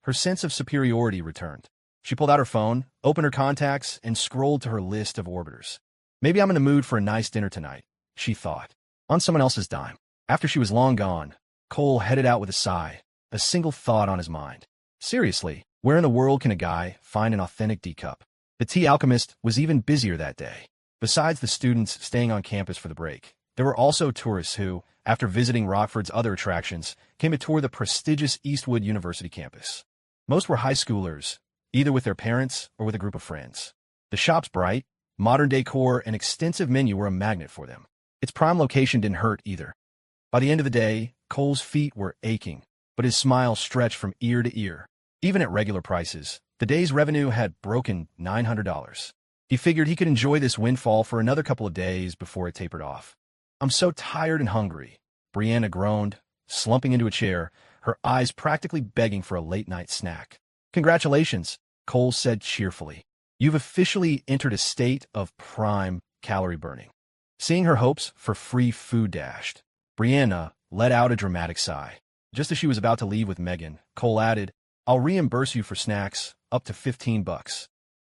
her sense of superiority returned. She pulled out her phone, opened her contacts, and scrolled to her list of orbiters. Maybe I'm in the mood for a nice dinner tonight, she thought, on someone else's dime. After she was long gone, Cole headed out with a sigh, a single thought on his mind. Seriously, where in the world can a guy find an authentic D-cup? The tea alchemist was even busier that day. Besides the students staying on campus for the break, there were also tourists who, after visiting Rockford's other attractions, came to tour the prestigious Eastwood University campus. Most were high schoolers, either with their parents or with a group of friends. The shop's bright, modern decor and extensive menu were a magnet for them. Its prime location didn't hurt either. By the end of the day, Cole's feet were aching, but his smile stretched from ear to ear. Even at regular prices, the day's revenue had broken $900. He figured he could enjoy this windfall for another couple of days before it tapered off. I'm so tired and hungry, Brianna groaned, slumping into a chair, her eyes practically begging for a late-night snack. Congratulations, Cole said cheerfully. You've officially entered a state of prime calorie burning. Seeing her hopes for free food dashed, Brianna let out a dramatic sigh. Just as she was about to leave with Megan, Cole added, I'll reimburse you for snacks, up to $15.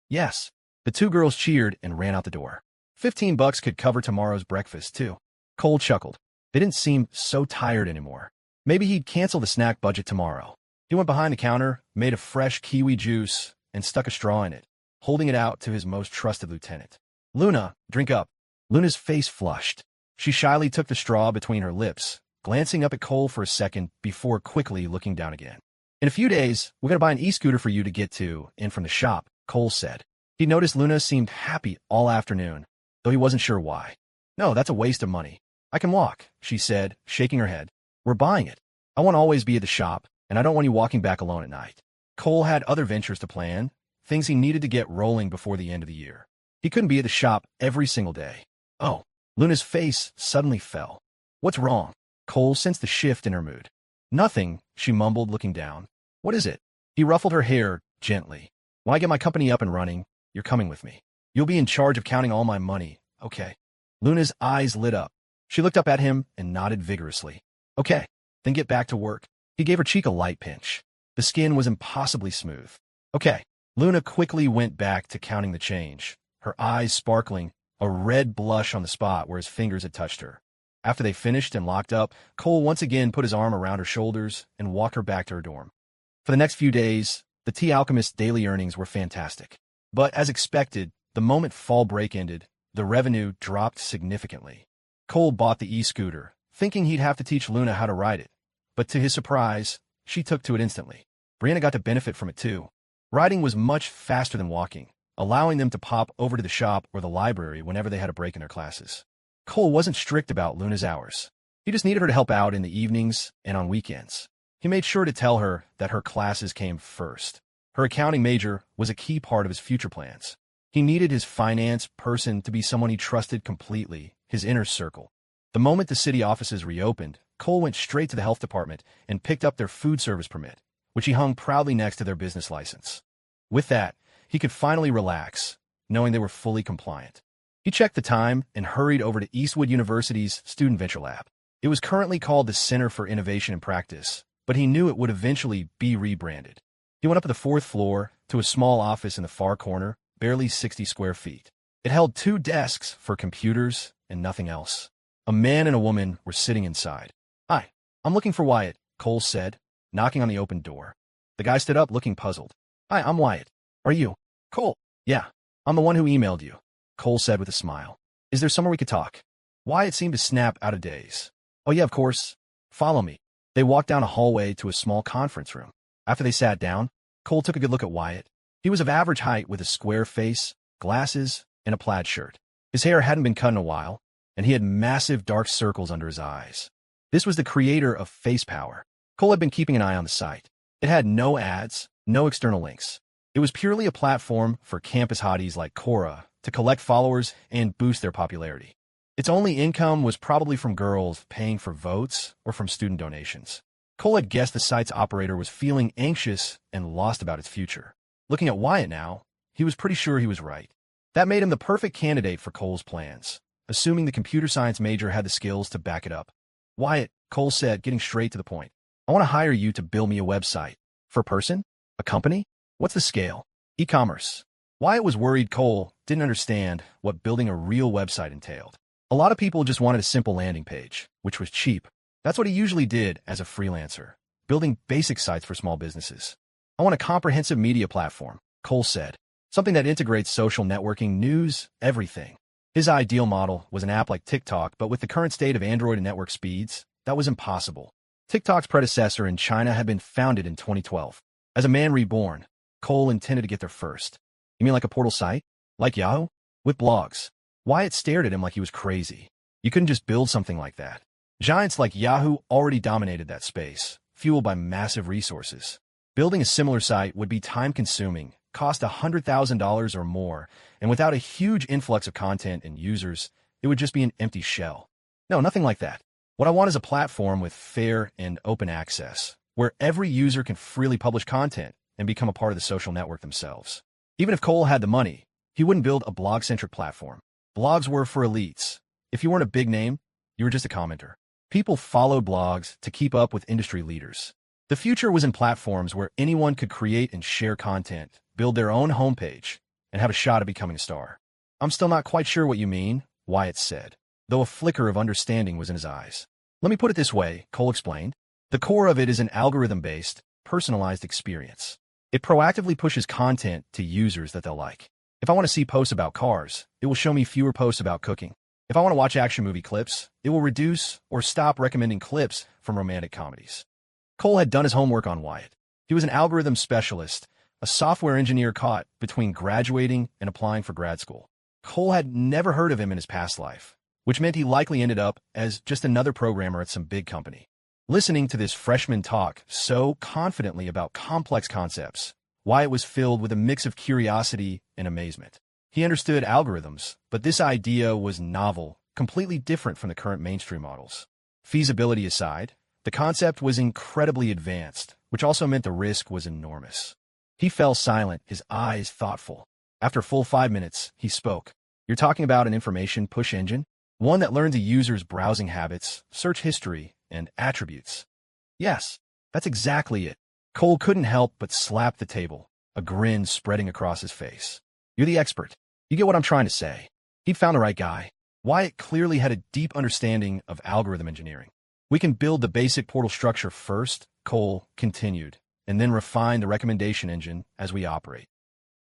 Yes. The two girls cheered and ran out the door. $15 could cover tomorrow's breakfast, too. Cole chuckled. They didn't seem so tired anymore. Maybe he'd cancel the snack budget tomorrow. He went behind the counter, made a fresh kiwi juice, and stuck a straw in it, holding it out to his most trusted lieutenant. Luna, drink up. Luna's face flushed. She shyly took the straw between her lips, glancing up at Cole for a second before quickly looking down again. In a few days, we're going to buy an e-scooter for you to get to and from the shop, Cole said. He noticed Luna seemed happy all afternoon, though he wasn't sure why. No, that's a waste of money. I can walk, she said, shaking her head. We're buying it. I won't always be at the shop, and I don't want you walking back alone at night. Cole had other ventures to plan, things he needed to get rolling before the end of the year. He couldn't be at the shop every single day. Oh, Luna's face suddenly fell. What's wrong? Cole sensed the shift in her mood. Nothing, she mumbled, looking down. What is it? He ruffled her hair gently. When I get my company up and running, you're coming with me. You'll be in charge of counting all my money, okay? Luna's eyes lit up. She looked up at him and nodded vigorously. Okay, then get back to work. He gave her cheek a light pinch. The skin was impossibly smooth. Okay. Luna quickly went back to counting the change, her eyes sparkling, a red blush on the spot where his fingers had touched her. After they finished and locked up, Cole once again put his arm around her shoulders and walked her back to her dorm. For the next few days, the tea alchemist's daily earnings were fantastic. But as expected, the moment fall break ended, the revenue dropped significantly. Cole bought the e-scooter, thinking he'd have to teach Luna how to ride it. But to his surprise, she took to it instantly. Brianna got to benefit from it too. Riding was much faster than walking, allowing them to pop over to the shop or the library whenever they had a break in their classes. Cole wasn't strict about Luna's hours. He just needed her to help out in the evenings and on weekends. He made sure to tell her that her classes came first. Her accounting major was a key part of his future plans. He needed his finance person to be someone he trusted completely, his inner circle. The moment the city offices reopened, Cole went straight to the health department and picked up their food service permit, which he hung proudly next to their business license. With that, he could finally relax, knowing they were fully compliant. He checked the time and hurried over to Eastwood University's Student Venture Lab. It was currently called the Center for Innovation and Practice, but he knew it would eventually be rebranded. He went up to the fourth floor to a small office in the far corner, barely 60 square feet. It held 2 desks for computers and nothing else. A man and a woman were sitting inside. Hi, I'm looking for Wyatt, Cole said, knocking on the open door. The guy stood up looking puzzled. Hi, I'm Wyatt. Are you? Cole. Yeah, I'm the one who emailed you, Cole said with a smile. Is there somewhere we could talk? Wyatt seemed to snap out of daze. Oh yeah, of course. Follow me. They walked down a hallway to a small conference room. After they sat down, Cole took a good look at Wyatt. He was of average height with a square face, glasses, and a plaid shirt. His hair hadn't been cut in a while, and he had massive dark circles under his eyes. This was the creator of Face Power. Cole had been keeping an eye on the site. It had no ads, no external links. It was purely a platform for campus hotties like Cora to collect followers and boost their popularity. Its only income was probably from girls paying for votes or from student donations. Cole had guessed the site's operator was feeling anxious and lost about its future. Looking at Wyatt now, he was pretty sure he was right. That made him the perfect candidate for Cole's plans, assuming the computer science major had the skills to back it up. Wyatt, Cole said, getting straight to the point. I want to hire you to build me a website. For a person? A company? What's the scale? E-commerce. Wyatt was worried Cole didn't understand what building a real website entailed. A lot of people just wanted a simple landing page, which was cheap. That's what he usually did as a freelancer, building basic sites for small businesses. I want a comprehensive media platform, Cole said. Something that integrates social networking, news, everything. His ideal model was an app like TikTok, but with the current state of Android and network speeds, that was impossible. TikTok's predecessor in China had been founded in 2012. As a man reborn, Cole intended to get there first. You mean like a portal site? Like Yahoo? With blogs. Wyatt stared at him like he was crazy. You couldn't just build something like that. Giants like Yahoo already dominated that space, fueled by massive resources. Building a similar site would be time-consuming, cost $100,000 or more, and without a huge influx of content and users, it would just be an empty shell. No, nothing like that. What I want is a platform with fair and open access, where every user can freely publish content and become a part of the social network themselves. Even if Cole had the money, he wouldn't build a blog-centric platform. Blogs were for elites. If you weren't a big name, you were just a commenter. People followed blogs to keep up with industry leaders. The future was in platforms where anyone could create and share content, build their own homepage, and have a shot at becoming a star. I'm still not quite sure what you mean, Wyatt said, though a flicker of understanding was in his eyes. Let me put it this way, Cole explained. The core of it is an algorithm-based, personalized experience. It proactively pushes content to users that they'll like. If I want to see posts about cars, it will show me fewer posts about cooking. If I want to watch action movie clips, it will reduce or stop recommending clips from romantic comedies. Cole had done his homework on Wyatt. He was an algorithm specialist, a software engineer caught between graduating and applying for grad school. Cole had never heard of him in his past life, which meant he likely ended up as just another programmer at some big company. Listening to this freshman talk so confidently about complex concepts, Wyatt was filled with a mix of curiosity and amazement. He understood algorithms, but this idea was novel, completely different from the current mainstream models. Feasibility aside, the concept was incredibly advanced, which also meant the risk was enormous. He fell silent, his eyes thoughtful. After a full 5 minutes, he spoke. You're talking about an information push engine? One that learns a user's browsing habits, search history, and attributes. Yes, that's exactly it. Cole couldn't help but slap the table, a grin spreading across his face. You're the expert. You get what I'm trying to say. He'd found the right guy. Wyatt clearly had a deep understanding of algorithm engineering. We can build the basic portal structure first, Cole continued, and then refine the recommendation engine as we operate.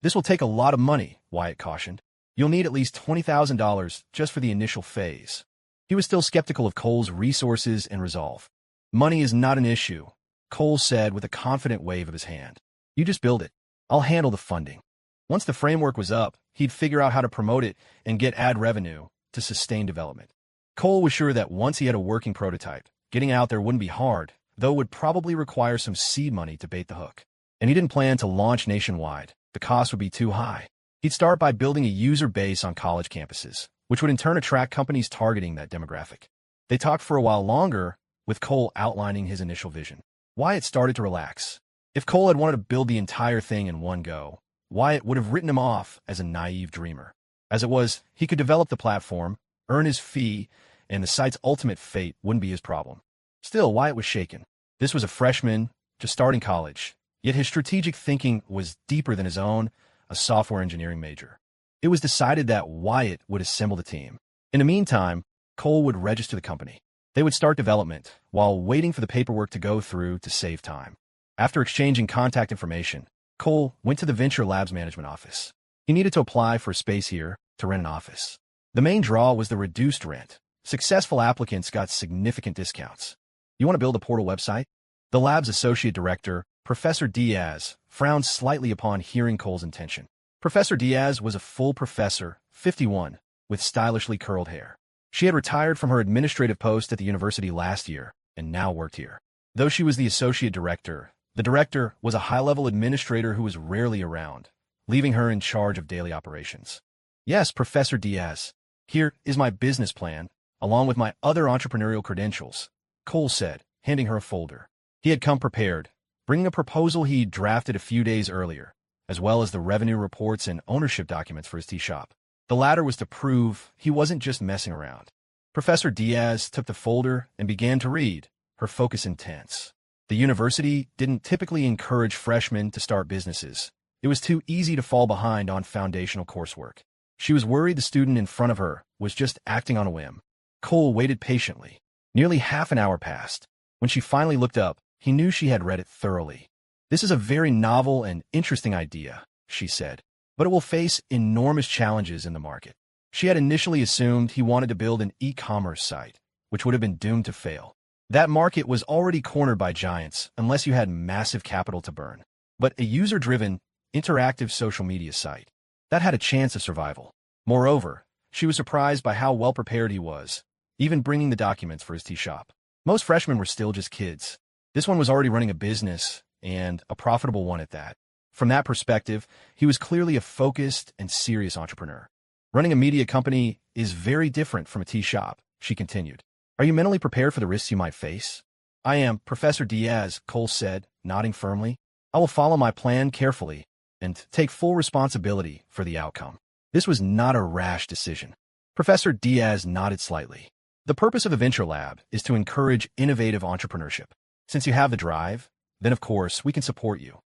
This will take a lot of money, Wyatt cautioned. You'll need at least $20,000 just for the initial phase. He was still skeptical of Cole's resources and resolve. Money is not an issue, Cole said with a confident wave of his hand. You just build it. I'll handle the funding. Once the framework was up, he'd figure out how to promote it and get ad revenue to sustain development. Cole was sure that once he had a working prototype, getting out there wouldn't be hard, though it would probably require some seed money to bait the hook. And he didn't plan to launch nationwide. The cost would be too high. He'd start by building a user base on college campuses, which would in turn attract companies targeting that demographic. They talked for a while longer, with Cole outlining his initial vision. Wyatt started to relax. If Cole had wanted to build the entire thing in one go, Wyatt would have written him off as a naive dreamer. As it was, he could develop the platform, earn his fee, and the site's ultimate fate wouldn't be his problem. Still, Wyatt was shaken. This was a freshman, just starting college, yet his strategic thinking was deeper than his own, a software engineering major. It was decided that Wyatt would assemble the team. In the meantime, Cole would register the company. They would start development, while waiting for the paperwork to go through to save time. After exchanging contact information, Cole went to the Venture Labs management office. He needed to apply for a space here to rent an office. The main draw was the reduced rent. Successful applicants got significant discounts. You want to build a portal website? The lab's associate director, Professor Diaz, frowned slightly upon hearing Cole's intention. Professor Diaz was a full professor, 51, with stylishly curled hair. She had retired from her administrative post at the university last year and now worked here. Though she was the associate director, the director was a high-level administrator who was rarely around, leaving her in charge of daily operations. Yes, Professor Diaz, here is my business plan, along with my other entrepreneurial credentials, Cole said, handing her a folder. He had come prepared, bringing a proposal he'd drafted a few days earlier, as well as the revenue reports and ownership documents for his tea shop. The latter was to prove he wasn't just messing around. Professor Diaz took the folder and began to read, her focus intense. The university didn't typically encourage freshmen to start businesses. It was too easy to fall behind on foundational coursework. She was worried the student in front of her was just acting on a whim. Cole waited patiently. Nearly half an hour passed. When she finally looked up, he knew she had read it thoroughly. "This is a very novel and interesting idea," she said, "but it will face enormous challenges in the market." She had initially assumed he wanted to build an e-commerce site, which would have been doomed to fail. That market was already cornered by giants unless you had massive capital to burn. But a user-driven, interactive social media site, that had a chance of survival. Moreover, she was surprised by how well-prepared he was, even bringing the documents for his tea shop. Most freshmen were still just kids. This one was already running a business, and a profitable one at that. From that perspective, he was clearly a focused and serious entrepreneur. "Running a media company is very different from a tea shop," she continued. "Are you mentally prepared for the risks you might face?" "I am, Professor Diaz," Cole said, nodding firmly. "I will follow my plan carefully and take full responsibility for the outcome." This was not a rash decision. Professor Diaz nodded slightly. "The purpose of the Venture Lab is to encourage innovative entrepreneurship. Since you have the drive, then of course we can support you."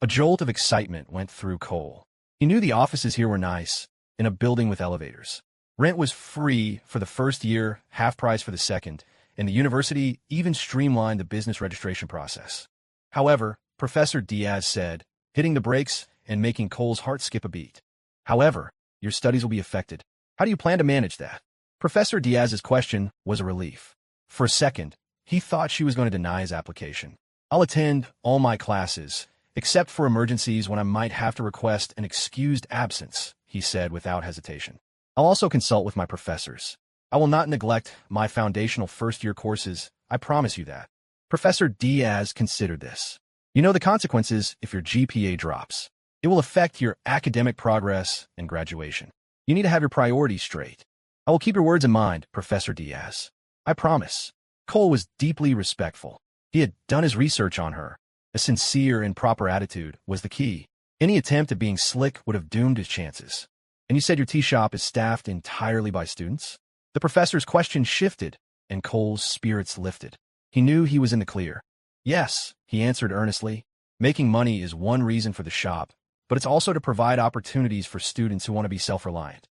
A jolt of excitement went through Cole. He knew the offices here were nice, in a building with elevators. Rent was free for the first year, half price for the second, and the university even streamlined the business registration process. However, Professor Diaz said, hitting the brakes and making Cole's heart skip a beat. "However, your studies will be affected. How do you plan to manage that?" Professor Diaz's question was a relief. For a second, he thought she was going to deny his application. "I'll attend all my classes, except for emergencies when I might have to request an excused absence," he said without hesitation. "I'll also consult with my professors. I will not neglect my foundational first-year courses, I promise you that." Professor Diaz considered this. "You know the consequences if your GPA drops. It will affect your academic progress and graduation. You need to have your priorities straight." "I will keep your words in mind, Professor Diaz. I promise." Cole was deeply respectful. He had done his research on her. A sincere and proper attitude was the key. Any attempt at being slick would have doomed his chances. "And you said your tea shop is staffed entirely by students?" The professor's question shifted, and Cole's spirits lifted. He knew he was in the clear. "Yes," he answered earnestly. "Making money is one reason for the shop, but it's also to provide opportunities for students who want to be self-reliant.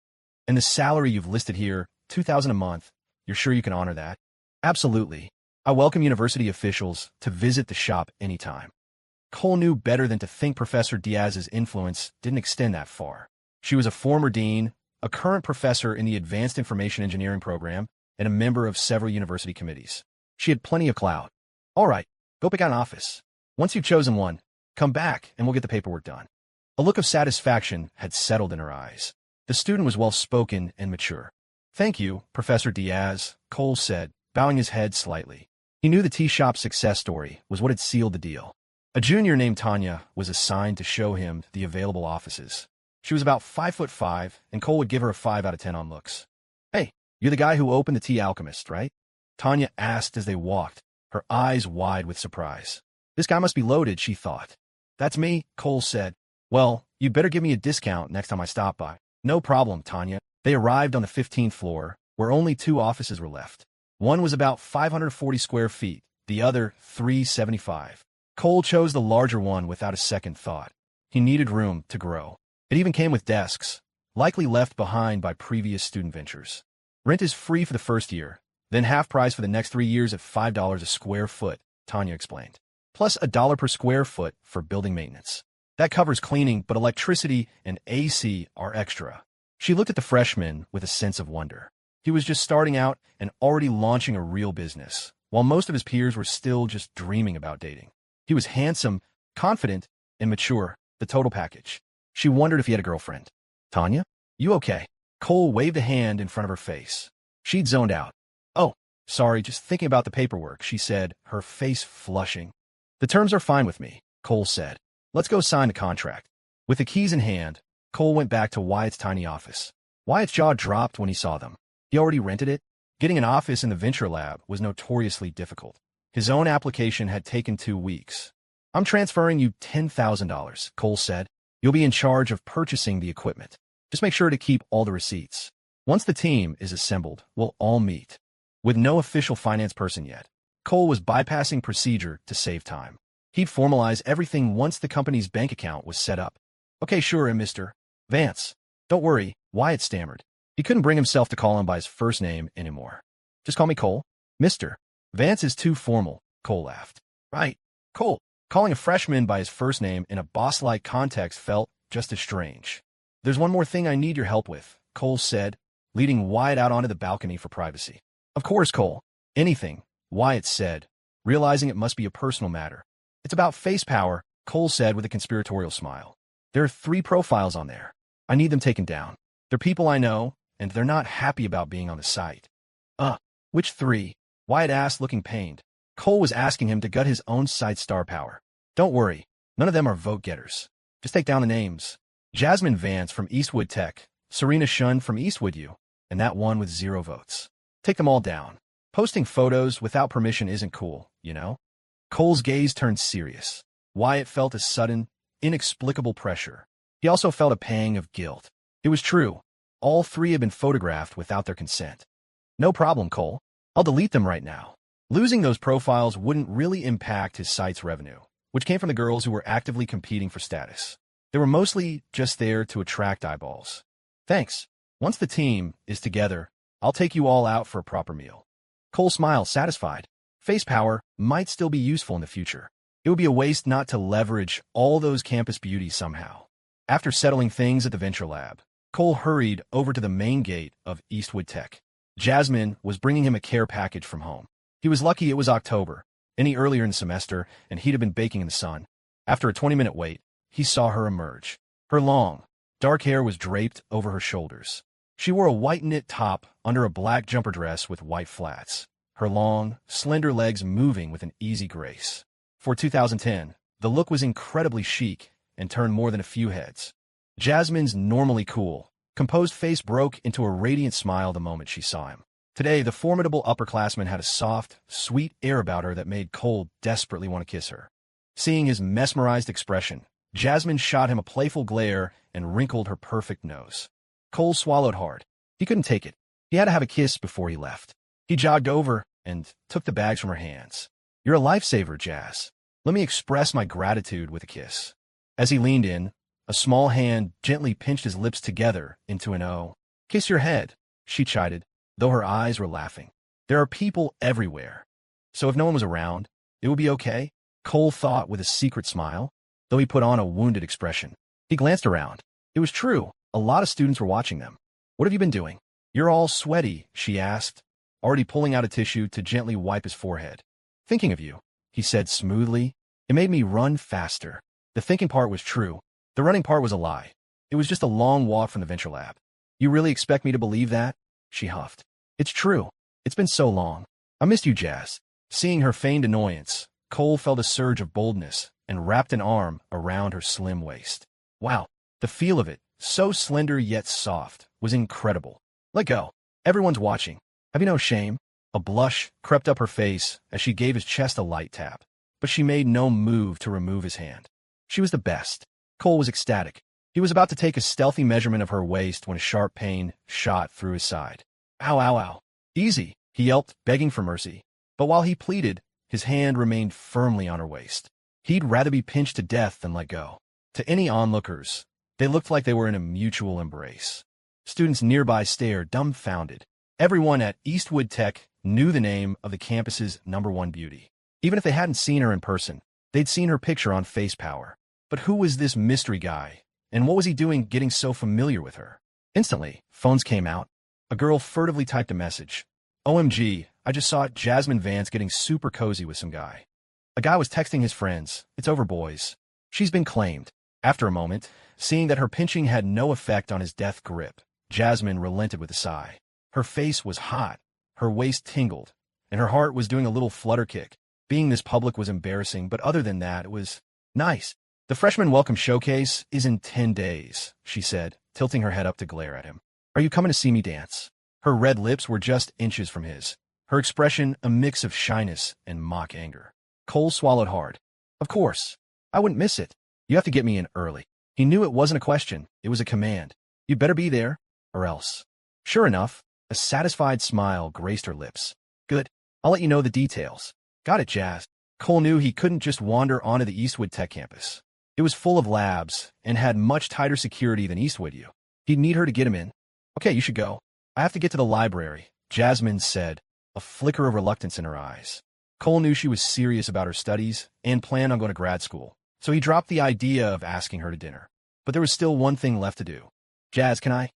And the salary you've listed here, $2,000 a month, you're sure you can honor that?" "Absolutely. I welcome university officials to visit the shop anytime." Cole knew better than to think Professor Diaz's influence didn't extend that far. She was a former dean, a current professor in the Advanced Information Engineering program, and a member of several university committees. She had plenty of clout. "All right, go pick out an office. Once you've chosen one, come back and we'll get the paperwork done." A look of satisfaction had settled in her eyes. The student was well-spoken and mature. "Thank you, Professor Diaz," Cole said, bowing his head slightly. He knew the tea shop's success story was what had sealed the deal. A junior named Tanya was assigned to show him the available offices. She was about 5'5", and Cole would give her a 5 out of 10 on looks. "Hey, you're the guy who opened the Tea Alchemist, right?" Tanya asked as they walked, her eyes wide with surprise. This guy must be loaded, she thought. "That's me," Cole said. "Well, you'd better give me a discount next time I stop by." "No problem, Tanya." They arrived on the 15th floor, where only 2 offices were left. One was about 540 square feet, the other 375. Cole chose the larger one without a second thought. He needed room to grow. It even came with desks, likely left behind by previous student ventures. "Rent is free for the first year, then half price for the next 3 years at $5 a square foot," Tanya explained. "Plus $1 per square foot for building maintenance. That covers cleaning, but electricity and AC are extra." She looked at the freshman with a sense of wonder. He was just starting out and already launching a real business, while most of his peers were still just dreaming about dating. He was handsome, confident, and mature, the total package. She wondered if he had a girlfriend. "Tanya? You okay?" Cole waved a hand in front of her face. She'd zoned out. "Oh, sorry, just thinking about the paperwork," she said, her face flushing. "The terms are fine with me," Cole said. "Let's go sign the contract." With the keys in hand, Cole went back to Wyatt's tiny office. Wyatt's jaw dropped when he saw them. He already rented it. Getting an office in the Venture Lab was notoriously difficult. His own application had taken 2 weeks. "I'm transferring you $10,000, Cole said. "You'll be in charge of purchasing the equipment. Just make sure to keep all the receipts. Once the team is assembled, we'll all meet." With no official finance person yet, Cole was bypassing procedure to save time. He'd formalize everything once the company's bank account was set up. Okay, sure, Mr. Vance. Don't worry, Wyatt stammered. He couldn't bring himself to call him by his first name anymore. Just call me Cole. Mr. Vance is too formal, Cole laughed. Right, Cole. Calling a freshman by his first name in a boss-like context felt just as strange. There's one more thing I need your help with, Cole said, leading Wyatt out onto the balcony for privacy. Of course, Cole. Anything, Wyatt said, realizing it must be a personal matter. It's about face power, Cole said with a conspiratorial smile. There are 3 profiles on there. I need them taken down. They're people I know, and they're not happy about being on the site. Which 3? Wyatt asked, looking pained. Cole was asking him to gut his own site's star power. Don't worry, none of them are vote-getters. Just take down the names. Jasmine Vance from Eastwood Tech, Serena Shun from Eastwood U, and that one with 0 votes. Take them all down. Posting photos without permission isn't cool, you know? Cole's gaze turned serious. Wyatt felt a sudden, inexplicable pressure. He also felt a pang of guilt. It was true. All 3 had been photographed without their consent. No problem, Cole. I'll delete them right now. Losing those profiles wouldn't really impact his site's revenue, which came from the girls who were actively competing for status. They were mostly just there to attract eyeballs. Thanks. Once the team is together, I'll take you all out for a proper meal. Cole smiled, satisfied. Face power might still be useful in the future. It would be a waste not to leverage all those campus beauties somehow. After settling things at the Venture Lab, Cole hurried over to the main gate of Eastwood Tech. Jasmine was bringing him a care package from home. He was lucky it was October, any earlier in the semester, and he'd have been baking in the sun. After a 20-minute wait, he saw her emerge. Her long, dark hair was draped over her shoulders. She wore a white knit top under a black jumper dress with white flats, her long, slender legs moving with an easy grace. For 2010, the look was incredibly chic and turned more than a few heads. Jasmine's normally cool, composed face broke into a radiant smile the moment she saw him. Today, the formidable upperclassman had a soft, sweet air about her that made Cole desperately want to kiss her. Seeing his mesmerized expression, Jasmine shot him a playful glare and wrinkled her perfect nose. Cole swallowed hard. He couldn't take it. He had to have a kiss before he left. He jogged over and took the bags from her hands. You're a lifesaver, Jazz. Let me express my gratitude with a kiss. As he leaned in, a small hand gently pinched his lips together into an O. Kiss your head, she chided, though her eyes were laughing. There are people everywhere. So if no one was around, it would be okay, Cole thought with a secret smile, though he put on a wounded expression. He glanced around. It was true. A lot of students were watching them. What have you been doing? You're all sweaty, she asked, already pulling out a tissue to gently wipe his forehead. Thinking of you, he said smoothly. It made me run faster. The thinking part was true. The running part was a lie. It was just a long walk from the Venture Lab. You really expect me to believe that? She huffed. It's true. It's been so long. I missed you, Jazz. Seeing her feigned annoyance, Cole felt a surge of boldness and wrapped an arm around her slim waist. Wow, the feel of it, so slender yet soft, was incredible. Let go. Everyone's watching. Have you no shame? A blush crept up her face as she gave his chest a light tap, but she made no move to remove his hand. She was the best. Cole was ecstatic. He was about to take a stealthy measurement of her waist when a sharp pain shot through his side. Ow, ow, ow. Easy, he yelped, begging for mercy. But while he pleaded, his hand remained firmly on her waist. He'd rather be pinched to death than let go. To any onlookers, they looked like they were in a mutual embrace. Students nearby stared, dumbfounded. Everyone at Eastwood Tech knew the name of the campus's #1 beauty. Even if they hadn't seen her in person, they'd seen her picture on Face Power. But who was this mystery guy, and what was he doing getting so familiar with her? Instantly, phones came out. A girl furtively typed a message. OMG, I just saw Jasmine Vance getting super cozy with some guy. A guy was texting his friends. It's over, boys. She's been claimed. After a moment, seeing that her pinching had no effect on his death grip, Jasmine relented with a sigh. Her face was hot, her waist tingled, and her heart was doing a little flutter kick. Being this public was embarrassing, but other than that, it was nice. The freshman welcome showcase is in 10 days, she said, tilting her head up to glare at him. Are you coming to see me dance? Her red lips were just inches from his, her expression a mix of shyness and mock anger. Cole swallowed hard. Of course. I wouldn't miss it. You have to get me in early. He knew it wasn't a question, it was a command. You'd better be there, or else. Sure enough, a satisfied smile graced her lips. Good. I'll let you know the details. Got it, Jazz. Cole knew he couldn't just wander onto the Eastwood Tech campus. It was full of labs and had much tighter security than Eastwood U. He'd need her to get him in. Okay, you should go. I have to get to the library, Jasmine said, a flicker of reluctance in her eyes. Cole knew she was serious about her studies and planned on going to grad school, so he dropped the idea of asking her to dinner. But there was still one thing left to do. Jazz, can I?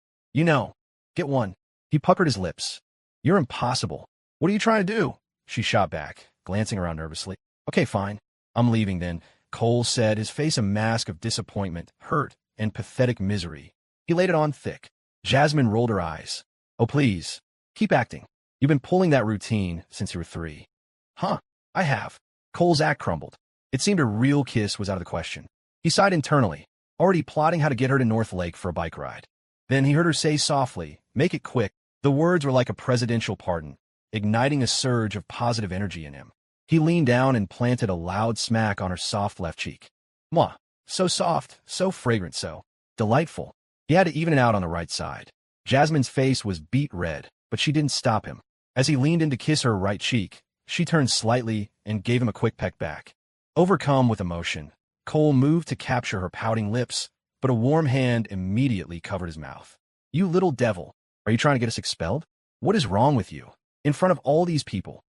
Get one. He puckered his lips. You're impossible. What are you trying to do? She shot back, glancing around nervously. Okay, fine. I'm leaving then, Cole said, his face a mask of disappointment, hurt, and pathetic misery. He laid it on thick. Jasmine rolled her eyes. Oh, please. Keep acting. You've been pulling that routine since you were 3. Huh, I have. Cole's act crumbled. It seemed a real kiss was out of the question. He sighed internally, already plotting how to get her to North Lake for a bike ride. Then he heard her say softly, "Make it quick." The words were like a presidential pardon, igniting a surge of positive energy in him. He leaned down and planted a loud smack on her soft left cheek. Mwah. So soft, so fragrant, so delightful. He had to even it out on the right side. Jasmine's face was beet red, but she didn't stop him. As he leaned in to kiss her right cheek, she turned slightly and gave him a quick peck back. Overcome with emotion, Cole moved to capture her pouting lips, but a warm hand immediately covered his mouth. You little devil. Are you trying to get us expelled? What is wrong with you? In front of all these people.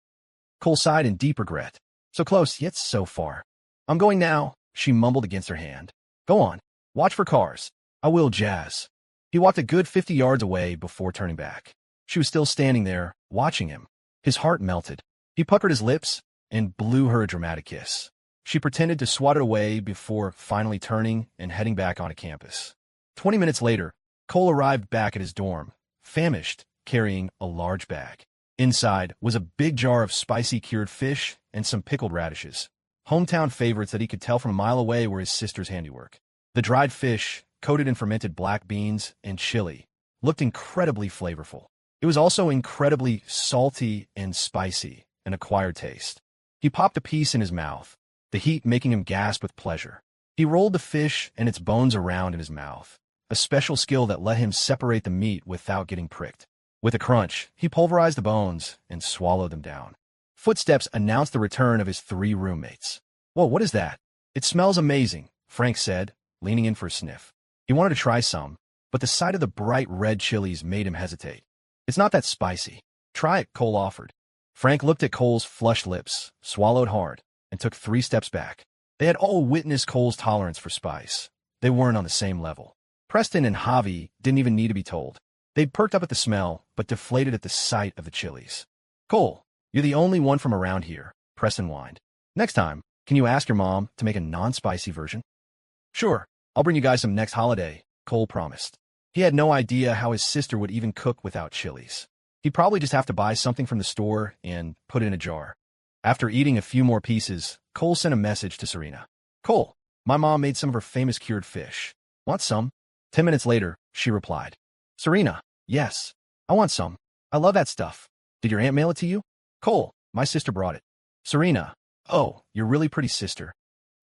Cole sighed in deep regret. So close, yet so far. I'm going now, she mumbled against her hand. Go on. Watch for cars. I will, Jazz. He walked a good 50 yards away before turning back. She was still standing there, watching him. His heart melted. He puckered his lips and blew her a dramatic kiss. She pretended to swat it away before finally turning and heading back onto campus. 20 minutes later, Cole arrived back at his dorm, famished, carrying a large bag. Inside was a big jar of spicy cured fish and some pickled radishes, hometown favorites that he could tell from a mile away were his sister's handiwork. The dried fish, coated in fermented black beans and chili, looked incredibly flavorful. It was also incredibly salty and spicy, an acquired taste. He popped a piece in his mouth, the heat making him gasp with pleasure. He rolled the fish and its bones around in his mouth, a special skill that let him separate the meat without getting pricked. With a crunch, he pulverized the bones and swallowed them down. Footsteps announced the return of his 3 roommates. Whoa, what is that? It smells amazing, Frank said, leaning in for a sniff. He wanted to try some, but the sight of the bright red chilies made him hesitate. It's not that spicy. Try it, Cole offered. Frank looked at Cole's flushed lips, swallowed hard, and took 3 steps back. They had all witnessed Cole's tolerance for spice. They weren't on the same level. Preston and Javi didn't even need to be told. They'd perked up at the smell, but deflated at the sight of the chilies. Cole, you're the only one from around here, Preston whined. Next time, can you ask your mom to make a non-spicy version? Sure, I'll bring you guys some next holiday, Cole promised. He had no idea how his sister would even cook without chilies. He'd probably just have to buy something from the store and put it in a jar. After eating a few more pieces, Cole sent a message to Serena. Cole, my mom made some of her famous cured fish. Want some? 10 minutes later, she replied. Serena, yes, I want some. I love that stuff. Did your aunt mail it to you? Cole, my sister brought it. Serena, oh, you're really pretty, sister.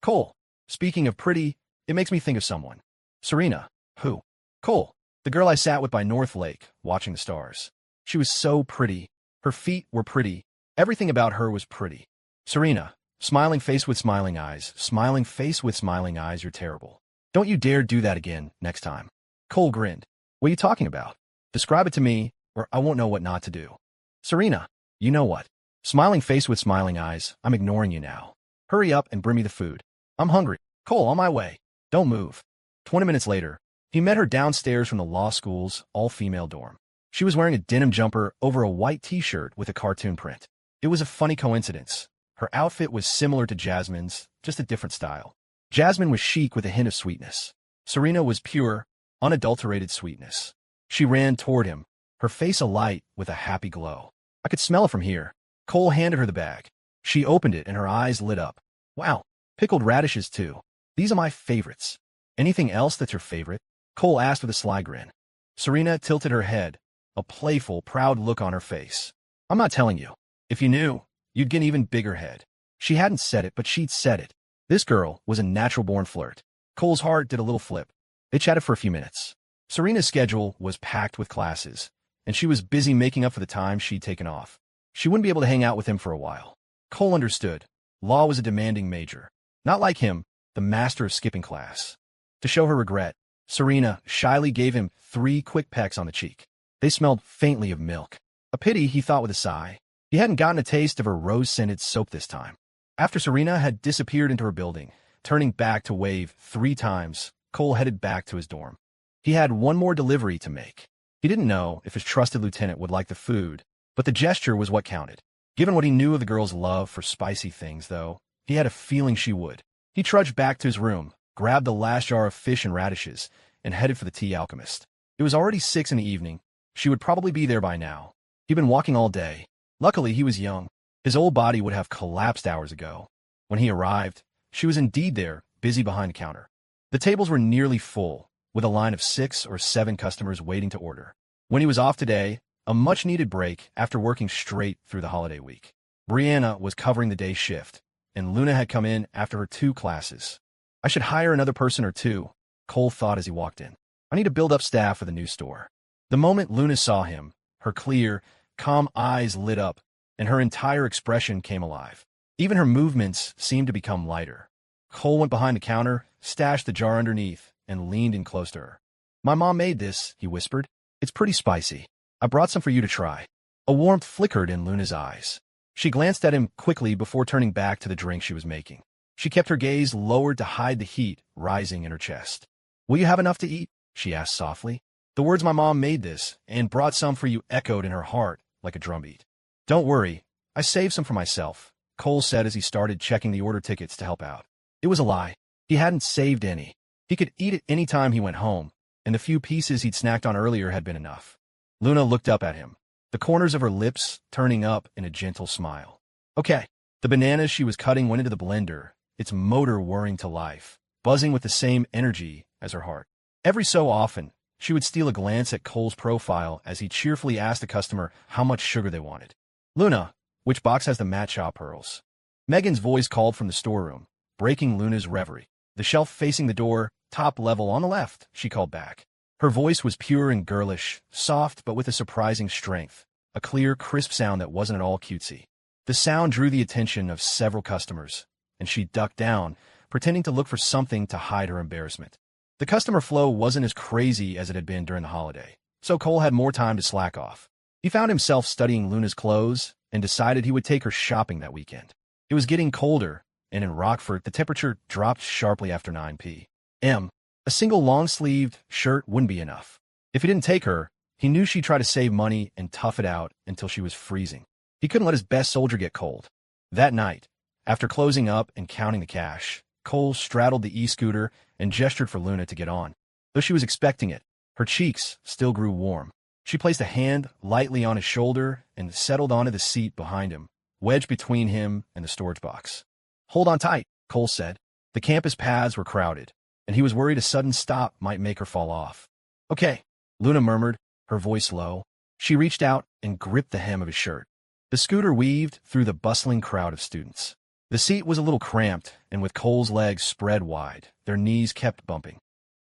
Cole, speaking of pretty, it makes me think of someone. Serena, who? Cole, the girl I sat with by North Lake, watching the stars. She was so pretty. Her feet were pretty. Everything about her was pretty. Serena, smiling face with smiling eyes, smiling face with smiling eyes, you're terrible. Don't you dare do that again next time. Cole grinned. What are you talking about? Describe it to me, or I won't know what not to do. Serena, you know what? Smiling face with smiling eyes, I'm ignoring you now. Hurry up and bring me the food. I'm hungry. Cole, on my way. Don't move. 20 minutes later, he met her downstairs from the law school's all-female dorm. She was wearing a denim jumper over a white t-shirt with a cartoon print. It was a funny coincidence. Her outfit was similar to Jasmine's, just a different style. Jasmine was chic with a hint of sweetness. Serena was pure, unadulterated sweetness. She ran toward him, her face alight with a happy glow. I could smell it from here. Cole handed her the bag. She opened it and her eyes lit up. Wow, pickled radishes too. These are my favorites. Anything else that's your favorite? Cole asked with a sly grin. Serena tilted her head, a playful, proud look on her face. I'm not telling you. If you knew, you'd get an even bigger head. She hadn't said it, but she'd said it. This girl was a natural-born flirt. Cole's heart did a little flip. They chatted for a few minutes. Serena's schedule was packed with classes, and she was busy making up for the time she'd taken off. She wouldn't be able to hang out with him for a while. Cole understood. Law was a demanding major. Not like him, the master of skipping class. To show her regret, Serena shyly gave him 3 quick pecks on the cheek. They smelled faintly of milk. A pity, he thought with a sigh. He hadn't gotten a taste of her rose-scented soap this time. After Serena had disappeared into her building, turning back to wave 3 times, Cole headed back to his dorm. He had one more delivery to make. He didn't know if his trusted lieutenant would like the food, but the gesture was what counted. Given what he knew of the girl's love for spicy things, though, he had a feeling she would. He trudged back to his room, grabbed the last jar of fish and radishes, and headed for the tea alchemist. It was already 6 in the evening. She would probably be there by now. He'd been walking all day. Luckily, he was young. His old body would have collapsed hours ago. When he arrived, she was indeed there, busy behind the counter. The tables were nearly full, with a line of 6 or 7 customers waiting to order. When he was off today, a much-needed break after working straight through the holiday week. Brianna was covering the day shift, and Luna had come in after her 2 classes. I should hire another person or 2, Cole thought as he walked in. I need to build up staff for the new store. The moment Luna saw him, her clear, calm eyes lit up, and her entire expression came alive. Even her movements seemed to become lighter. Cole went behind the counter, stashed the jar underneath, and leaned in close to her. "My mom made this," he whispered. "It's pretty spicy. I brought some for you to try." A warmth flickered in Luna's eyes. She glanced at him quickly before turning back to the drink she was making. She kept her gaze lowered to hide the heat rising in her chest. "Will you have enough to eat?" she asked softly. The words "my mom made this and brought some for you" echoed in her heart like a drumbeat. "Don't worry, I saved some for myself," Cole said as he started checking the order tickets to help out. It was a lie. He hadn't saved any. He could eat it any time he went home, and the few pieces he'd snacked on earlier had been enough. Luna looked up at him, the corners of her lips turning up in a gentle smile. Okay. The bananas she was cutting went into the blender, its motor whirring to life, buzzing with the same energy as her heart. Every so often, she would steal a glance at Cole's profile as he cheerfully asked the customer how much sugar they wanted. "Luna, which box has the matcha pearls?" Megan's voice called from the storeroom, breaking Luna's reverie. "The shelf facing the door, top level on the left," she called back. Her voice was pure and girlish, soft but with a surprising strength, a clear, crisp sound that wasn't at all cutesy. The sound drew the attention of several customers, and she ducked down, pretending to look for something to hide her embarrassment. The customer flow wasn't as crazy as it had been during the holiday, so Cole had more time to slack off. He found himself studying Luna's clothes and decided he would take her shopping that weekend. It was getting colder, and in Rockford, the temperature dropped sharply after 9 p.m. A single long-sleeved shirt wouldn't be enough. If he didn't take her, he knew she'd try to save money and tough it out until she was freezing. He couldn't let his best soldier get cold. That night, after closing up and counting the cash, Cole straddled the e-scooter and gestured for Luna to get on. Though she was expecting it, her cheeks still grew warm. She placed a hand lightly on his shoulder and settled onto the seat behind him, wedged between him and the storage box. "Hold on tight," Cole said. The campus paths were crowded, and he was worried a sudden stop might make her fall off. "Okay," Luna murmured, her voice low. She reached out and gripped the hem of his shirt. The scooter weaved through the bustling crowd of students. The seat was a little cramped, and with Cole's legs spread wide, their knees kept bumping.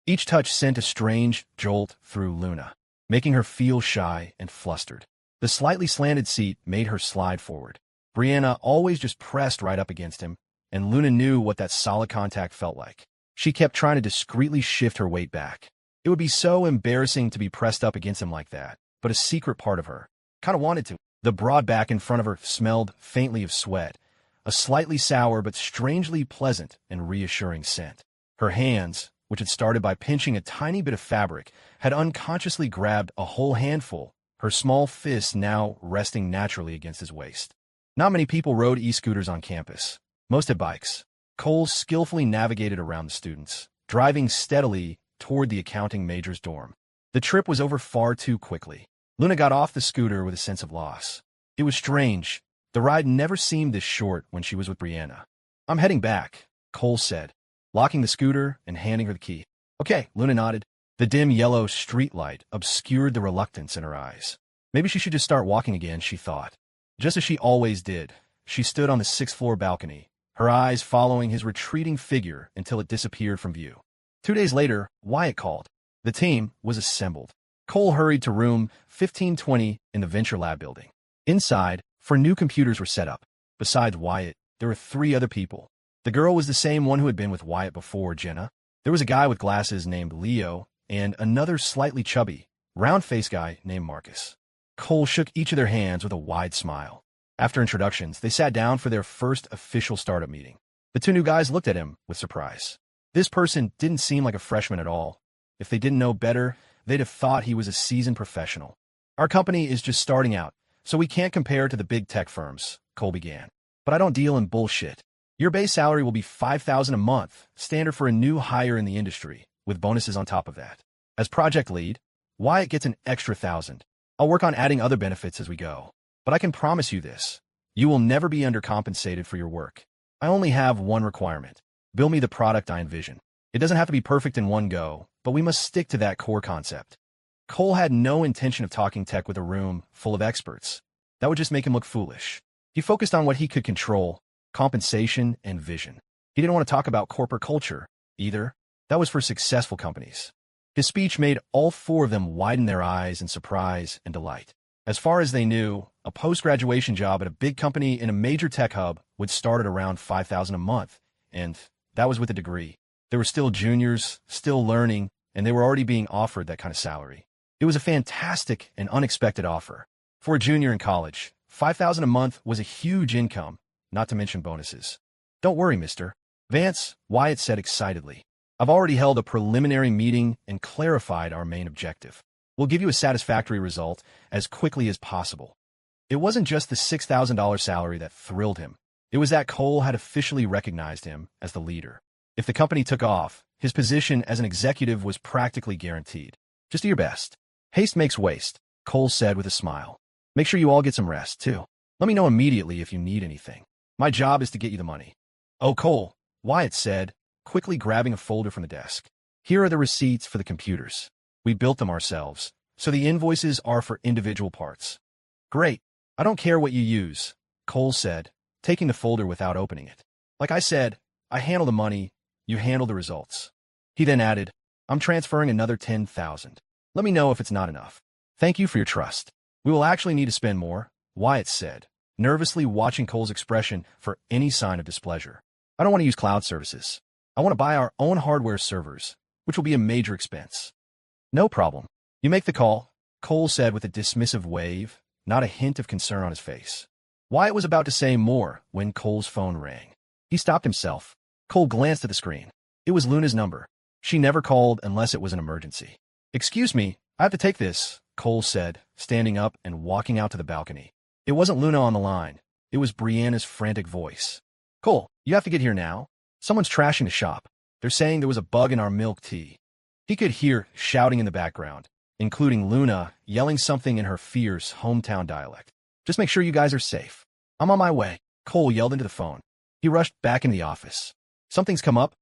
Each touch sent a strange jolt through Luna, making her feel shy and flustered. The slightly slanted seat made her slide forward. Brianna always just pressed right up against him, and Luna knew what that solid contact felt like. She kept trying to discreetly shift her weight back. It would be so embarrassing to be pressed up against him like that, but a secret part of her kind of wanted to. The broad back in front of her smelled faintly of sweat, a slightly sour but strangely pleasant and reassuring scent. Her hands, which had started by pinching a tiny bit of fabric, had unconsciously grabbed a whole handful, her small fist now resting naturally against his waist. Not many people rode e-scooters on campus. Most had bikes. Cole skillfully navigated around the students, driving steadily toward the accounting major's dorm. The trip was over far too quickly. Luna got off the scooter with a sense of loss. It was strange. The ride never seemed this short when she was with Brianna. "I'm heading back," Cole said, locking the scooter and handing her the key. "Okay," Luna nodded. The dim yellow streetlight obscured the reluctance in her eyes. Maybe she should just start walking again, she thought. Just as she always did, she stood on the 6th-floor balcony, her eyes following his retreating figure until it disappeared from view. 2 days later, Wyatt called. The team was assembled. Cole hurried to room 1520 in the Venture Lab building. Inside, 4 new computers were set up. Besides Wyatt, there were 3 other people. The girl was the same one who had been with Wyatt before, Jenna. There was a guy with glasses named Leo, and another slightly chubby, round-faced guy named Marcus. Cole shook each of their hands with a wide smile. After introductions, they sat down for their first official startup meeting. The 2 new guys looked at him with surprise. This person didn't seem like a freshman at all. If they didn't know better, they'd have thought he was a seasoned professional. Our company is just starting out, so we can't compare to the big tech firms, Cole began. But I don't deal in bullshit. Your base salary will be $5,000 a month, standard for a new hire in the industry, with bonuses on top of that. As project lead, Wyatt gets an extra $1,000. I'll work on adding other benefits as we go. But I can promise you this. You will never be undercompensated for your work. I only have one requirement. Build me the product I envision. It doesn't have to be perfect in one go, but we must stick to that core concept. Cole had no intention of talking tech with a room full of experts. That would just make him look foolish. He focused on what he could control, compensation and vision. He didn't want to talk about corporate culture, either. That was for successful companies. His speech made all 4 of them widen their eyes in surprise and delight. As far as they knew, a post-graduation job at a big company in a major tech hub would start at around $5,000 a month, and that was with a degree. They were still juniors, still learning, and they were already being offered that kind of salary. It was a fantastic and unexpected offer. For a junior in college, $5,000 a month was a huge income, not to mention bonuses. Don't worry, Mr. Vance, Wyatt said excitedly. I've already held a preliminary meeting and clarified our main objective. We'll give you a satisfactory result as quickly as possible. It wasn't just the $6,000 salary that thrilled him. It was that Cole had officially recognized him as the leader. If the company took off, his position as an executive was practically guaranteed. Just do your best. Haste makes waste, Cole said with a smile. Make sure you all get some rest, too. Let me know immediately if you need anything. My job is to get you the money. Oh, Cole, Wyatt said, quickly grabbing a folder from the desk. Here are the receipts for the computers. We built them ourselves, so the invoices are for individual parts. Great. I don't care what you use, Cole said, taking the folder without opening it. Like I said, I handle the money, you handle the results. He then added, I'm transferring another $10,000. Let me know if it's not enough. Thank you for your trust. We will actually need to spend more, Wyatt said, nervously watching Cole's expression for any sign of displeasure. I don't want to use cloud services. I want to buy our own hardware servers, which will be a major expense. No problem. You make the call, Cole said with a dismissive wave, not a hint of concern on his face. Wyatt was about to say more when Cole's phone rang. He stopped himself. Cole glanced at the screen. It was Luna's number. She never called unless it was an emergency. Excuse me, I have to take this, Cole said, standing up and walking out to the balcony. It wasn't Luna on the line. It was Brianna's frantic voice. Cole, you have to get here now. Someone's trashing the shop. They're saying there was a bug in our milk tea. He could hear shouting in the background, including Luna yelling something in her fierce hometown dialect. Just make sure you guys are safe. I'm on my way, Cole yelled into the phone. He rushed back into the office. Something's come up.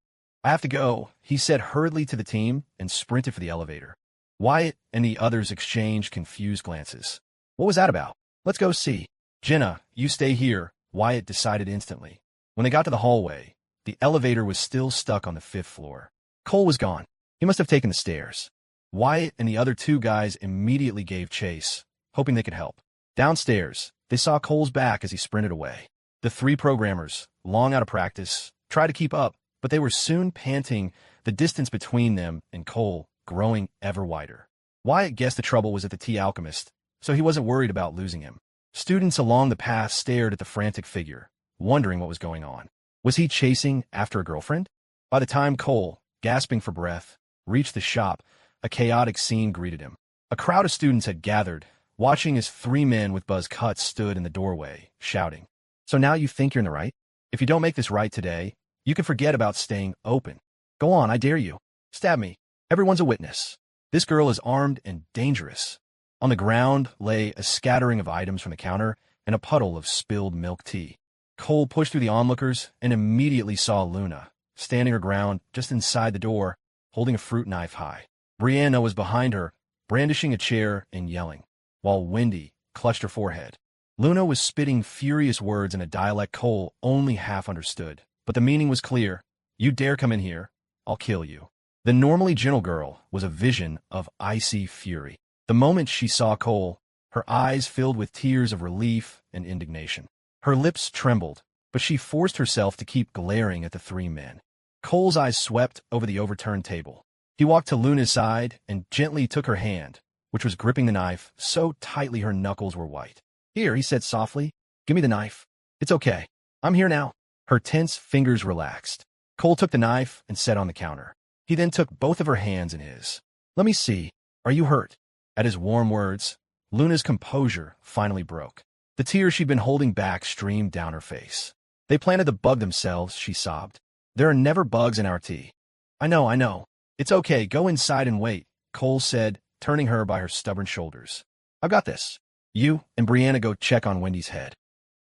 I have to go, he said hurriedly to the team and sprinted for the elevator. Wyatt and the others exchanged confused glances. What was that about? Let's go see. Jenna, you stay here, Wyatt decided instantly. When they got to the hallway, the elevator was still stuck on the 5th floor. Cole was gone. He must have taken the stairs. Wyatt and the other 2 guys immediately gave chase, hoping they could help. Downstairs, they saw Cole's back as he sprinted away. The 3 programmers, long out of practice, tried to keep up, but they were soon panting, the distance between them and Cole growing ever wider. Wyatt guessed the trouble was at the tea alchemist, so he wasn't worried about losing him. Students along the path stared at the frantic figure, wondering what was going on. Was he chasing after a girlfriend? By the time Cole, gasping for breath, reached the shop, a chaotic scene greeted him. A crowd of students had gathered, watching as 3 men with buzz cuts stood in the doorway, shouting. So now you think you're in the right? If you don't make this right today, you can forget about staying open. Go on, I dare you. Stab me. Everyone's a witness. This girl is armed and dangerous. On the ground lay a scattering of items from the counter and a puddle of spilled milk tea. Cole pushed through the onlookers and immediately saw Luna, standing her ground just inside the door, holding a fruit knife high. Brianna was behind her, brandishing a chair and yelling, while Wendy clutched her forehead. Luna was spitting furious words in a dialect Cole only half understood, but the meaning was clear. You dare come in here, I'll kill you. The normally gentle girl was a vision of icy fury. The moment she saw Cole, her eyes filled with tears of relief and indignation. Her lips trembled, but she forced herself to keep glaring at the three men. Cole's eyes swept over the overturned table. He walked to Luna's side and gently took her hand, which was gripping the knife so tightly her knuckles were white. "Here," he said softly. "Give me the knife. It's okay. I'm here now." Her tense fingers relaxed. Cole took the knife and set on the counter. He then took both of her hands in his. "Let me see. Are you hurt?" At his warm words, Luna's composure finally broke. The tears she'd been holding back streamed down her face. "They planted the bug themselves," she sobbed. "There are never bugs in our tea." I know. It's okay. Go inside and wait," Cole said, turning her by her stubborn shoulders. "I've got this. You and Brianna go check on Wendy's head."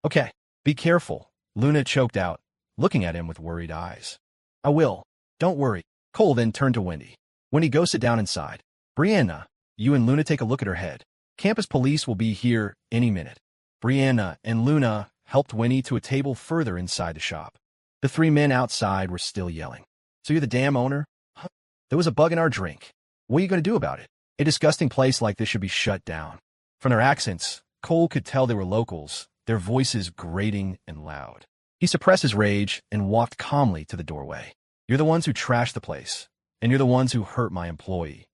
"Okay. Be careful," Luna choked out, looking at him with worried eyes. "I will. Don't worry." Cole then turned to Wendy. "Wendy, go sit down inside. Brianna, you and Luna take a look at her head. Campus police will be here any minute." Brianna and Luna helped Wendy to a table further inside the shop. The three men outside were still yelling. "So you're the damn owner? Huh? There was a bug in our drink. What are you going to do about it? A disgusting place like this should be shut down." From their accents, Cole could tell they were locals, their voices grating and loud. He suppressed his rage and walked calmly to the doorway. "You're the ones who trashed the place, and you're the ones who hurt my employee.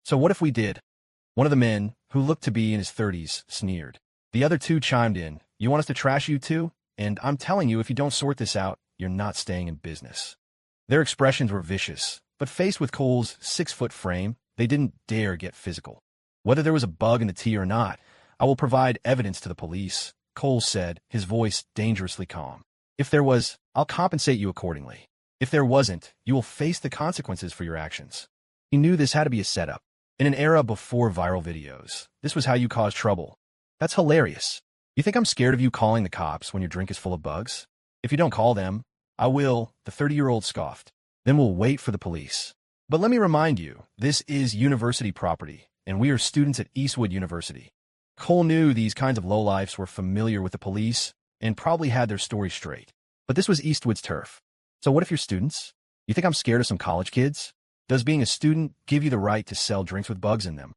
So what if we did?" One of the men, who looked to be in his 30s, sneered. The other two chimed in. "You want us to trash you too? And I'm telling you, if you don't sort this out, you're not staying in business." Their expressions were vicious, but faced with Cole's 6-foot frame, they didn't dare get physical. "Whether there was a bug in the tea or not, I will provide evidence to the police," Cole said, his voice dangerously calm. "If there was, I'll compensate you accordingly. If there wasn't, you will face the consequences for your actions." He knew this had to be a setup. In an era before viral videos, this was how you cause trouble. "That's hilarious. You think I'm scared of you calling the cops when your drink is full of bugs? If you don't call them, I will," the 30-year-old scoffed. "Then we'll wait for the police. But let me remind you, this is university property, and we are students at Eastwood University." Cole knew these kinds of lowlifes were familiar with the police and probably had their story straight. But this was Eastwood's turf. "So what if you're students? You think I'm scared of some college kids? Does being a student give you the right to sell drinks with bugs in them?"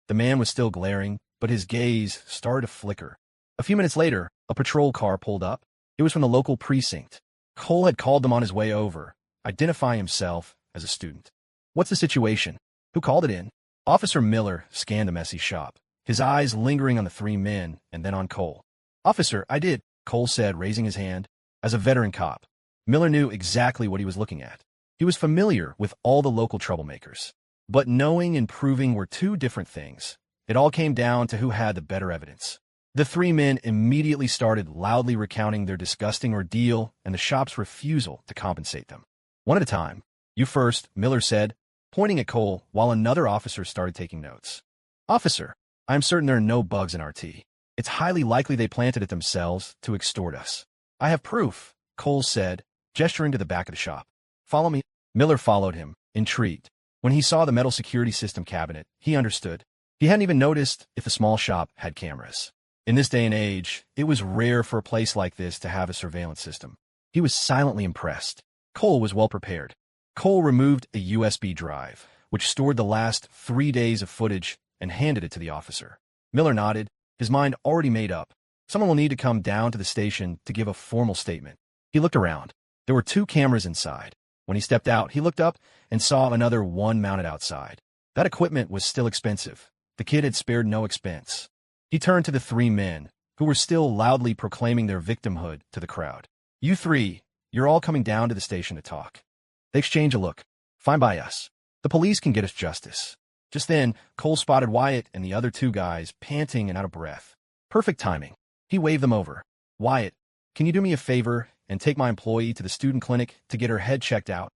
The man was still glaring, but his gaze started to flicker. A few minutes later, a patrol car pulled up. It was from the local precinct. Cole had called them on his way over, identifying himself as a student. "What's the situation? Who called it in?" Officer Miller scanned the messy shop, his eyes lingering on the three men and then on Cole. "Officer, I did," Cole said, raising his hand. As a veteran cop, Miller knew exactly what he was looking at. He was familiar with all the local troublemakers. But knowing and proving were two different things. It all came down to who had the better evidence. The three men immediately started loudly recounting their disgusting ordeal and the shop's refusal to compensate them. One at a time. "You first," Miller said, pointing at Cole while another officer started taking notes. "Officer, I am certain there are no bugs in our tea. It's highly likely they planted it themselves to extort us." "I have proof," Cole said, gesturing to the back of the shop. "Follow me." Miller followed him, intrigued. When he saw the metal security system cabinet, he understood. He hadn't even noticed if the small shop had cameras. In this day and age, it was rare for a place like this to have a surveillance system. He was silently impressed. Cole was well prepared. Cole removed a USB drive, which stored the last 3 days of footage, and handed it to the officer. Miller nodded, his mind already made up. Someone will need to come down to the station to give a formal statement. He looked around. There were 2 cameras inside. When he stepped out, he looked up and saw another one mounted outside. That equipment was still expensive. The kid had spared no expense. He turned to the 3 men, who were still loudly proclaiming their victimhood to the crowd. "You 3, you're all coming down to the station to talk." They exchanged a look. "Fine by us. The police can get us justice." Just then, Cole spotted Wyatt and the other 2 guys, panting and out of breath. Perfect timing. He waved them over. "Wyatt, can you do me a favor and take my employee to the student clinic to get her head checked out?"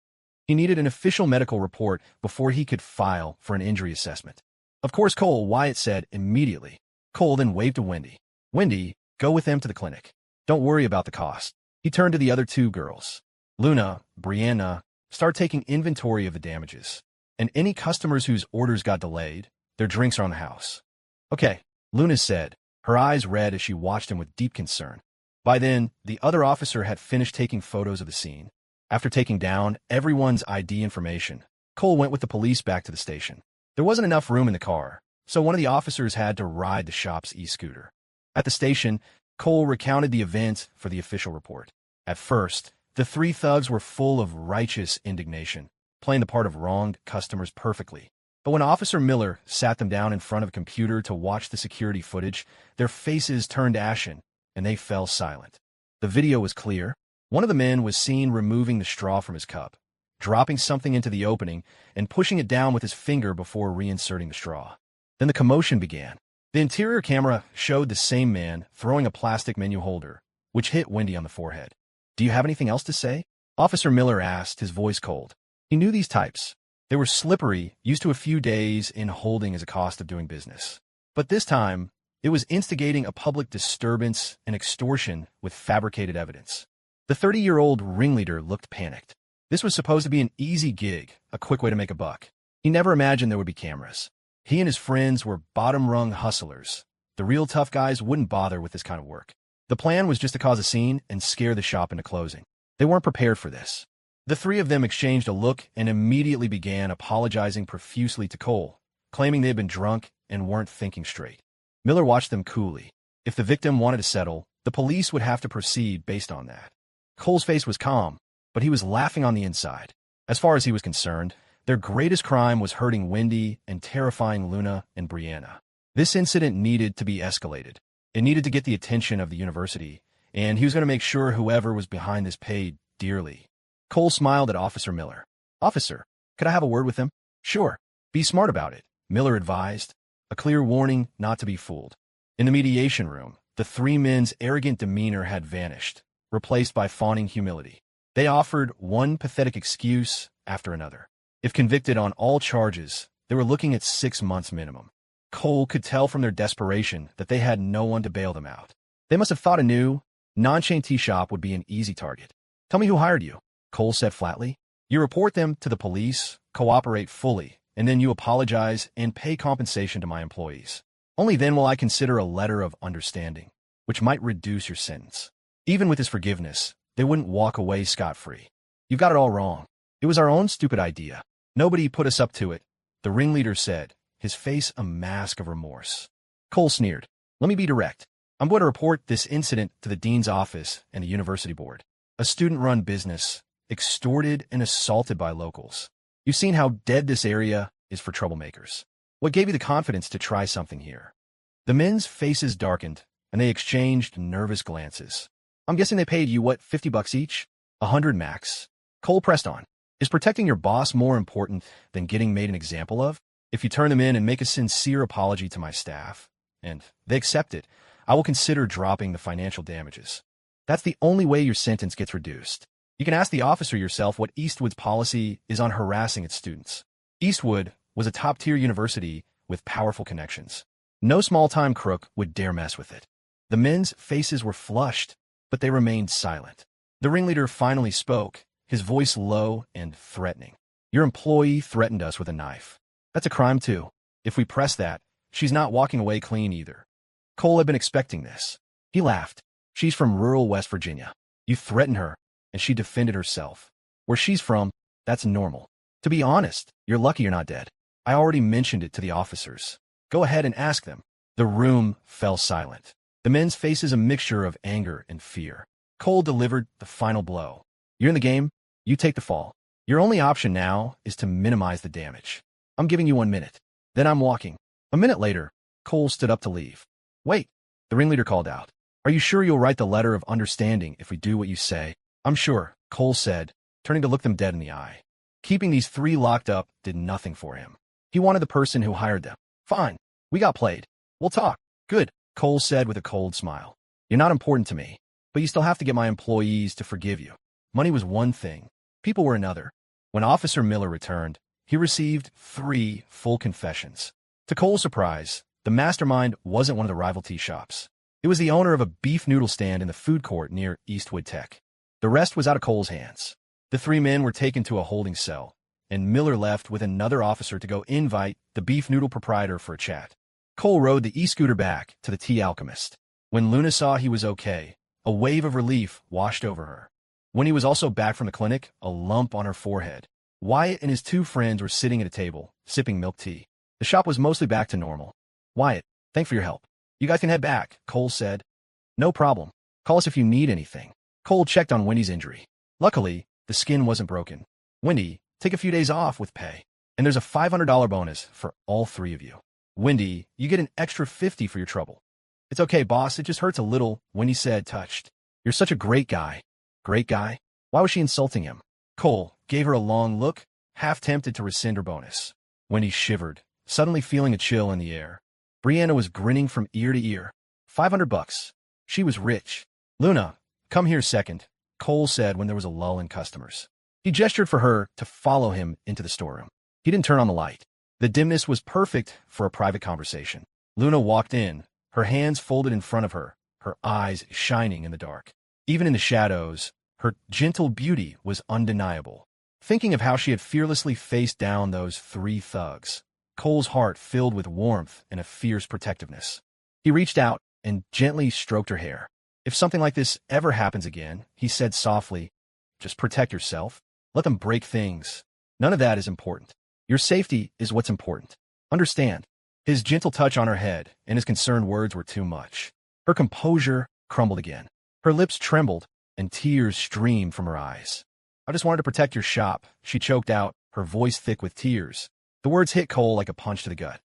He needed an official medical report before he could file for an injury assessment. "Of course, Cole," Wyatt said immediately. Cole then waved to Wendy. "Wendy, go with them to the clinic. Don't worry about the cost." He turned to the other 2 girls. "Luna, Brianna, start taking inventory of the damages. And any customers whose orders got delayed, their drinks are on the house." "Okay," Luna said, her eyes red as she watched him with deep concern. By then, the other officer had finished taking photos of the scene. After taking down everyone's ID information, Cole went with the police back to the station. There wasn't enough room in the car, so one of the officers had to ride the shop's e-scooter. At the station, Cole recounted the event for the official report. At first, the three thugs were full of righteous indignation, playing the part of wronged customers perfectly. But when Officer Miller sat them down in front of a computer to watch the security footage, their faces turned ashen, and they fell silent. The video was clear. One of the men was seen removing the straw from his cup, dropping something into the opening, and pushing it down with his finger before reinserting the straw. Then the commotion began. The interior camera showed the same man throwing a plastic menu holder, which hit Wendy on the forehead. "Do you have anything else to say?" Officer Miller asked, his voice cold. He knew these types. They were slippery, used to a few days in holding as a cost of doing business. But this time, it was instigating a public disturbance and extortion with fabricated evidence. The 30-year-old ringleader looked panicked. This was supposed to be an easy gig, a quick way to make a buck. He never imagined there would be cameras. He and his friends were bottom-rung hustlers. The real tough guys wouldn't bother with this kind of work. The plan was just to cause a scene and scare the shop into closing. They weren't prepared for this. The three of them exchanged a look and immediately began apologizing profusely to Cole, claiming they had been drunk and weren't thinking straight. Miller watched them coolly. If the victim wanted to settle, the police would have to proceed based on that. Cole's face was calm, but he was laughing on the inside. As far as he was concerned, their greatest crime was hurting Wendy and terrifying Luna and Brianna. This incident needed to be escalated. It needed to get the attention of the university, and he was going to make sure whoever was behind this paid dearly. Cole smiled at Officer Miller. "Officer, could I have a word with him?" "Sure. Be smart about it," Miller advised. A clear warning not to be fooled. In the mediation room, the three men's arrogant demeanor had vanished, replaced by fawning humility. They offered one pathetic excuse after another. If convicted on all charges, they were looking at 6 months minimum. Cole could tell from their desperation that they had no one to bail them out. They must have thought a new, non-chain tea shop would be an easy target. "Tell me who hired you," Cole said flatly. "You report them to the police, cooperate fully, and then you apologize and pay compensation to my employees. Only then will I consider a letter of understanding, which might reduce your sentence." Even with his forgiveness, they wouldn't walk away scot-free. "You've got it all wrong. It was our own stupid idea. Nobody put us up to it," the ringleader said, his face a mask of remorse. Cole sneered. "Let me be direct. I'm going to report this incident to the dean's office and the university board. A student-run business, extorted and assaulted by locals. You've seen how dead this area is for troublemakers. What gave you the confidence to try something here?" The men's faces darkened, and they exchanged nervous glances. "I'm guessing they paid you, what, $50 each? 100 max." Cole pressed on. "Is protecting your boss more important than getting made an example of? If you turn them in and make a sincere apology to my staff, and they accept it, I will consider dropping the financial damages. That's the only way your sentence gets reduced. You can ask the officer yourself what Eastwood's policy is on harassing its students." Eastwood was a top-tier university with powerful connections. No small-time crook would dare mess with it. The men's faces were flushed, but they remained silent. The ringleader finally spoke, his voice low and threatening. "Your employee threatened us with a knife. That's a crime, too. If we press that, she's not walking away clean either." Cole had been expecting this. He laughed. "She's from rural West Virginia. You threatened her, and she defended herself. Where she's from, that's normal. To be honest, you're lucky you're not dead. I already mentioned it to the officers. Go ahead and ask them." The room fell silent. The men's faces a mixture of anger and fear. Cole delivered the final blow. "You're in the game. You take the fall. Your only option now is to minimize the damage. I'm giving you 1 minute. Then I'm walking." A minute later, Cole stood up to leave. "Wait," the ringleader called out. "Are you sure you'll write the letter of understanding if we do what you say?" "I'm sure," Cole said, turning to look them dead in the eye. Keeping these three locked up did nothing for him. He wanted the person who hired them. "Fine. We got played. We'll talk." "Good," Cole said with a cold smile. "You're not important to me, but you still have to get my employees to forgive you. Money was one thing. People were another." When Officer Miller returned, he received 3 full confessions. To Cole's surprise, the mastermind wasn't one of the rival tea shops. It was the owner of a beef noodle stand in the food court near Eastwood Tech. The rest was out of Cole's hands. The 3 men were taken to a holding cell, and Miller left with another officer to go invite the beef noodle proprietor for a chat. Cole rode the e-scooter back to the Tea Alchemist. When Luna saw he was okay, a wave of relief washed over her. When he was also back from the clinic, a lump on her forehead. Wyatt and his 2 friends were sitting at a table, sipping milk tea. The shop was mostly back to normal. "Wyatt, thanks for your help. You guys can head back," Cole said. No problem. Call us if you need anything. Cole checked on Wendy's injury. Luckily, the skin wasn't broken. Wendy, take a few days off with pay. And there's a $500 bonus for all three of you. Wendy, you get an extra $50 for your trouble. It's okay, boss. It just hurts a little, Wendy said, touched. You're such a great guy. Great guy? Why was she insulting him? Cole gave her a long look, half tempted to rescind her bonus. Wendy shivered, suddenly feeling a chill in the air. Brianna was grinning from ear to ear. $500. She was rich. Luna, come here second, Cole said when there was a lull in customers. He gestured for her to follow him into the storeroom. He didn't turn on the light. The dimness was perfect for a private conversation. Luna walked in, her hands folded in front of her, her eyes shining in the dark. Even in the shadows, her gentle beauty was undeniable. Thinking of how she had fearlessly faced down those three thugs, Cole's heart filled with warmth and a fierce protectiveness. He reached out and gently stroked her hair. If something like this ever happens again, he said softly, just protect yourself. Let them break things. None of that is important. Your safety is what's important. Understand? His gentle touch on her head and his concerned words were too much. Her composure crumbled again. Her lips trembled and tears streamed from her eyes. I just wanted to protect your shop, she choked out, her voice thick with tears. The words hit Cole like a punch to the gut.